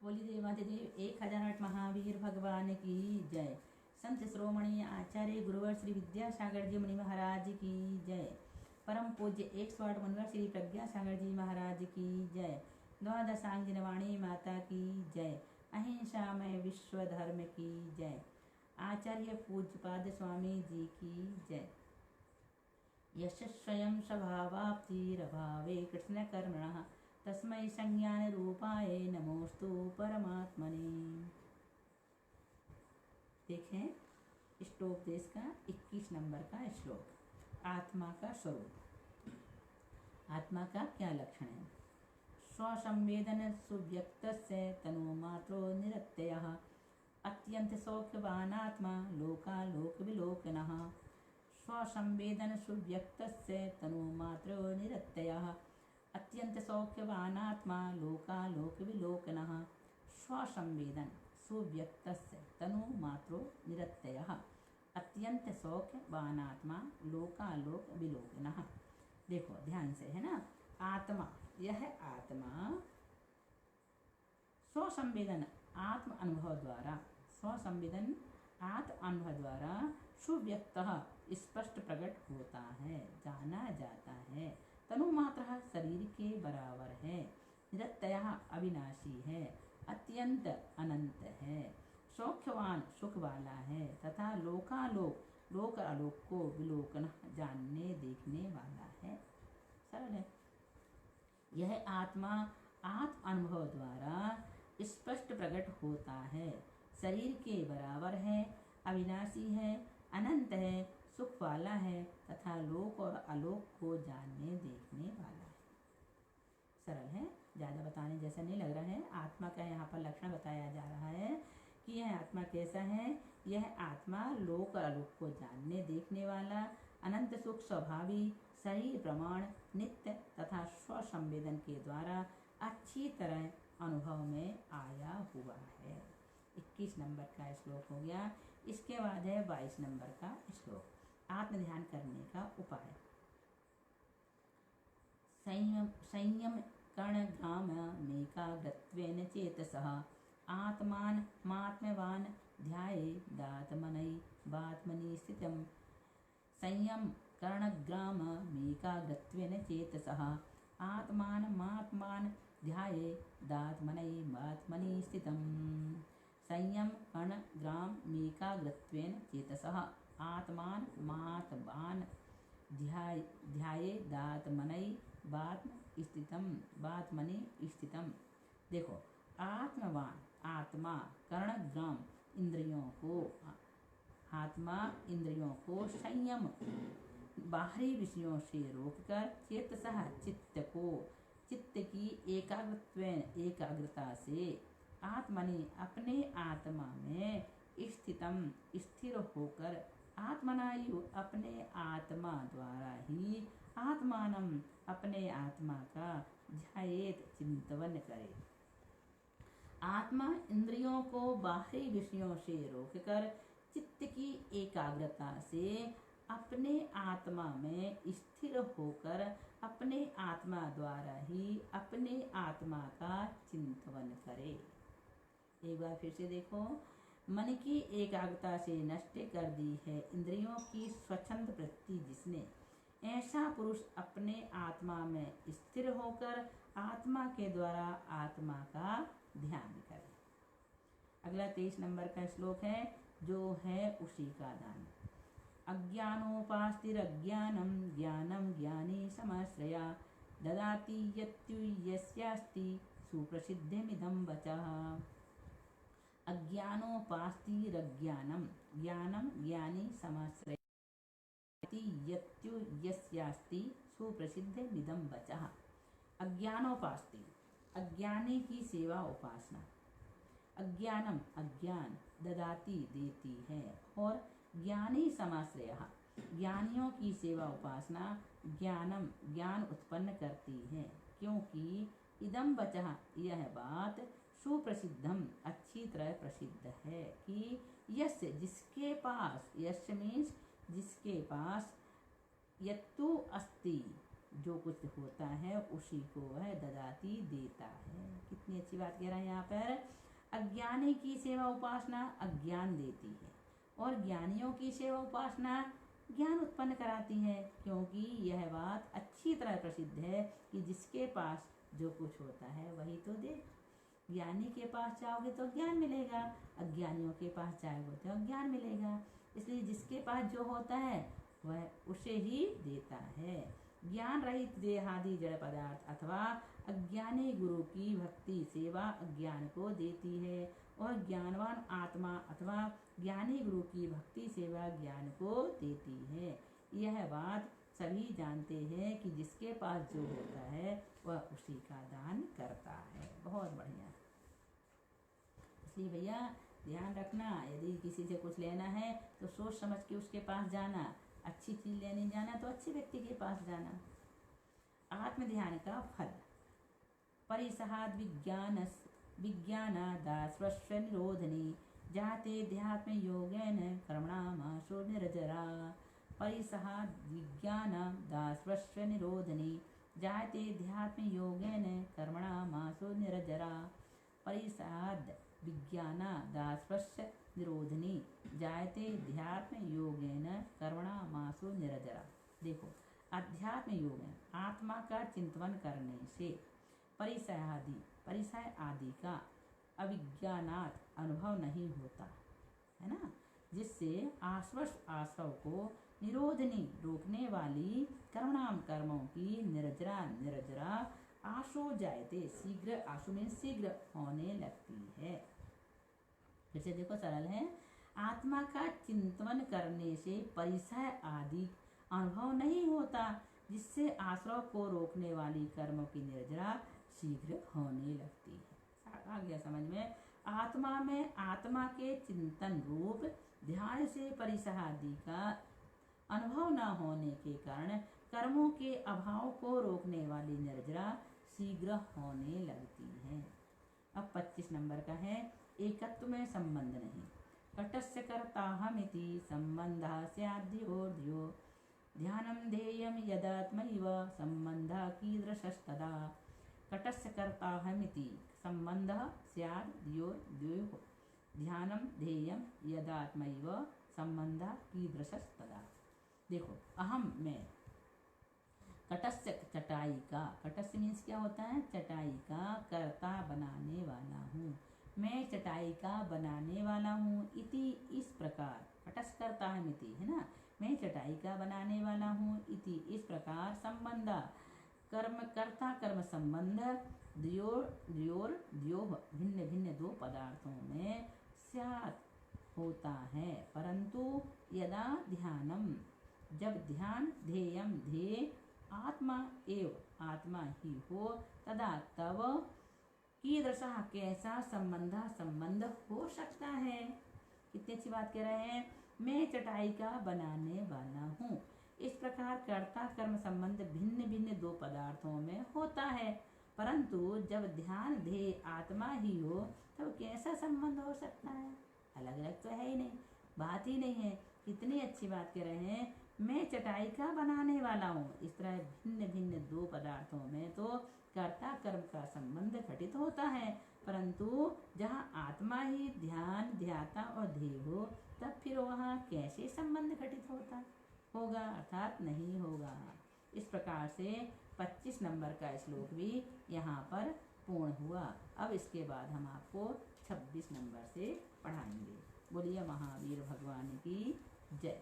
बोली देवाधिदेव 1008 महावीर भगवान की जय। संत श्रोमणी आचार्य गुरुवर श्री विद्यासागर जी मुनि महाराज की जय। परम पूज्य 108 मुनिवर श्री प्रज्ञासागर जी महाराज की जय। द्वादशांगिन वाणी माता की जय। अहिंसा में विश्व धर्म की जय। आचार्य पूज्यपाद स्वामी जी की जय। यश स्वयं स्वभावाप्तिरभावे कृष्ण कर्मणः तस्मै संज्ञान रूपाय नमोस्तु परमात्मने। देखें श्लोकदेश का 21 नंबर का श्लोक। आत्मा का स्वरूप। आत्मा का क्या लक्षण है? स्वसंवेदन सुव्यक्तस्य तनुमात्रो निरत्ययः अत्यंत सौख्यवान आत्मा लोकालोक विलोकनः। स्वसंवेदन सुव्यक्तस्य तनुमात्रो निरत्ययः अत्यंत सौख्यवान आत्मा लोकालोक विलोकनः। स्वसंवेदन सुव्यक्तस्य तनुमात्रो निरत्ययः अत्यंत सौख्यवान आत्मा लोकालोक विलोकनः। देखो ध्यान से, है ना। आत्मा, यह आत्मा स्वसंवेदन आत्म अनुभव द्वारा, स्वसंवेदन आत्म अनुभव द्वारा सुव्यक्त स्पष्ट प्रकट होता है, जाना जाता है। तनुमात्र शरीर के बराबर है। निरत्यः अविनाशी है, अत्यंत अनंत है। सौख्यवान सुख वाला है तथा लोकालोक लोक आलोक को विलोकन जानने देखने वाला है। सरल है। यह आत्मा आत्म अनुभव द्वारा स्पष्ट प्रकट होता है, शरीर के बराबर है, अविनाशी है, अनंत है, सुख वाला है तथा लोक और आलोक को जानने देखने वाला है। सरल है, ज्यादा बताने जैसा नहीं लग रहा है। आत्मा का यहाँ पर लक्षण बताया जा रहा है कि यह आत्मा कैसा है। यह आत्मा लोक और आलोक को जानने देखने वाला, अनंत सुख स्वभावी, शरीर प्रमाण, नित्य तथा स्वसंवेदन के द्वारा अच्छी तरह अनुभव में आया हुआ है। 21 नंबर का श्लोक हो गया। इसके बाद है 22 नंबर का श्लोक। आत्म ध्यान करने का उपाय। संयम कर्णग्राममेकाग्रत्वेन चेतसः आत्मानमात्मवान् ध्यायेदात्मनैवात्मनि स्थितं। संयम कर्णग्राममेकाग्रत्वेन चेतसः आत्मानमात्मान् ध्यायेदात्मनैवात्मनि स्थितं। संयम कर्णग्राममेकाग्रत्वेन चेतसः आत्मानमात्मान् ध्यायेदात्मनैवात्मनि स्थितं। देखो, आत्मवान आत्मा कर्णग्राम इंद्रियों को, आत्मा इंद्रियों को संयम बाहरी विषयों से रोककर चेतसः चित्त को, चित्त की एकाग्रता से आत्मनि अपने आत्मा में स्थितम स्थिर होकर आत्मनायु अपने आत्मा द्वारा ही आत्मानम अपने आत्मा का ध्यायेत चिंतवन करे। आत्मा इंद्रियों को बाहरी विषयों से रोककर चित्त की एकाग्रता से अपने आत्मा में स्थिर होकर अपने आत्मा द्वारा ही अपने आत्मा का चिंतवन करे। एक बार फिर से देखो। मन की एकाग्रता से नष्ट कर दी है इंद्रियों की स्वच्छंद वृत्ति जिसने, ऐसा पुरुष अपने आत्मा में स्थिर होकर आत्मा के द्वारा आत्मा का ध्यान करे। अगला 23 नंबर का श्लोक है, जो है उसी का दान। अज्ञानोपास्तिरज्ञानम ज्ञानम ज्ञानी समाश्रया ददाति यस्यास्ति सुप्रसिद्धिमिदं वचः। अज्ञानोपास्तिरज्ञानम ज्ञानम ज्ञानी समाश्रयति यस्यास्ति सुप्रसिद्धिमिदं वचः। अज्ञानोपास्ति अज्ञानी की सेवा उपासना, अज्ञानम अज्ञान, ददाती देती है, और ज्ञानी समाश्रयः ज्ञानियों की सेवा उपासना ज्ञानम ज्ञान उत्पन्न करती है, क्योंकि इदम वचः यह बात सुप्रसिद्धम अच्छी तरह प्रसिद्ध है कि यस्य जिसके पास, यस्य मीन्स जिसके पास, यत्तु अस्ति जो कुछ होता है उसी को वह ददाती देता है। कितनी अच्छी बात कह रहा है यहाँ पर। अज्ञानी की सेवा उपासना अज्ञान देती है और ज्ञानियों की सेवा उपासना ज्ञान उत्पन्न कराती है, क्योंकि यह बात अच्छी तरह प्रसिद्ध है कि जिसके पास जो कुछ होता है वही तो दे। ज्ञानी के पास जाओगे तो ज्ञान मिलेगा, अज्ञानियों के पास जाओगे तो अज्ञान मिलेगा। इसलिए जिसके पास जो होता है वह उसे ही देता है। ज्ञान रहित देहादि जड़ पदार्थ अथवा अज्ञानी गुरु की भक्ति सेवा अज्ञान को देती है और ज्ञानवान आत्मा अथवा ज्ञानी गुरु की भक्ति सेवा ज्ञान को देती है। यह बात सभी जानते हैं कि जिसके पास जो होता है वह उसी का दान करता है। बहुत बढ़िया। इसलिए भैया ध्यान रखना, यदि किसी से कुछ लेना है तो सोच समझ के उसके पास जाना, अच्छी चीज लेने जाना तो अच्छे व्यक्ति के पास जाना। आत्म ध्यान का फल। परिसहाद विज्ञानादास्वस्य निरोधनी जाते ध्यात्म योगेन कर्मणामाशो निरजरा। परिसहाद विज्ञानादास्वस्य निरोधनी जाते ध्यात्म योगेन कर्मणामाशो निरजरा। परिसहाद विज्ञानादास्वस्य निरोधनी जायते ध्यात्म योगेन कर्मणामाशो निरजरा। देखो, अध्यात्म योग है आत्मा का चिंतन करने से परिसय आदि का अविज्ञानात अनुभव नहीं होता है ना, जिससे आश्रव को निरोधनी रोकने वाली कर्मणाम कर्मों की निरजरा आशो जायते शीघ्र, आशु में शीघ्र होने लगती है। फिर से देखो, सरल है। आत्मा का चिंतन करने से परिसय आदि अनुभव नहीं होता, जिससे आश्रव को रोकने वाली कर्मों की निर्जरा शीघ्र होने लगती है। आ गया समझ में। आत्मा में आत्मा के चिंतन रूप ध्यान से परिसहादि का अनुभव न होने के कारण कर्मों के अभाव को रोकने वाली निर्जरा शीघ्र होने लगती है। अब 25 नंबर का है, एकत्व में संबंध नहीं। कटस्य कर्ताहमिति संबंधः स्याद्योर्ध्यो ध्यानं ध्येयं यदात्मैव संबंधः कीदृशस्तदा। कटस्य कर्ताहमिति संबंधः स्याद्योर्ध्यो ध्यानं ध्येयं यदात्मैव संबंधः कीदृशस्तदा। देखो, अहम में कटस्य चटाई का, कटस्य मीन्स क्या होता है, चटाई का कर्ता बनाने वाला हूँ, मैं चटाई का बनाने वाला हूँ। इति इस प्रकार, कटस्य कर्ता है मिति है ना, मैं चटाई का बनाने वाला हूँ। इति इस प्रकार संबंध कर्म कर्ता कर्म संबंध द्योर भिन्न भिन्न दो पदार्थों में स्यात् होता है, परंतु यदा ध्यानम जब ध्यान ध्येयम ध्येय आत्मा एव आत्मा ही हो, तदा तब कीदृशा कैसा संबंध हो सकता है। कितनी अच्छी बात कह रहे हैं। मैं चटाई का बनाने वाला हूँ, इस प्रकार कर्ता कर्म संबंध भिन्न भिन्न दो पदार्थों में होता है, परंतु जब ध्यान ध्येय आत्मा ही हो तब कैसा संबंध हो सकता है। अलग अलग तो है ही नहीं, बात ही नहीं है। कितनी अच्छी बात कह रहे हैं, मैं चटाई का बनाने वाला हूँ। इस तरह भिन्न भिन्न दो पदार्थों में तो कर्ता कर्म का संबंध घटित होता है, परंतु जहाँ आत्मा ही ध्यान ध्याता और ध्येय हो तब फिर वहाँ कैसे संबंध घटित होगा, अर्थात नहीं होगा। इस प्रकार से 25 नंबर का श्लोक भी यहाँ पर पूर्ण हुआ। अब इसके बाद हम आपको 26 नंबर से पढ़ाएंगे। बोलिए महावीर भगवान की जय।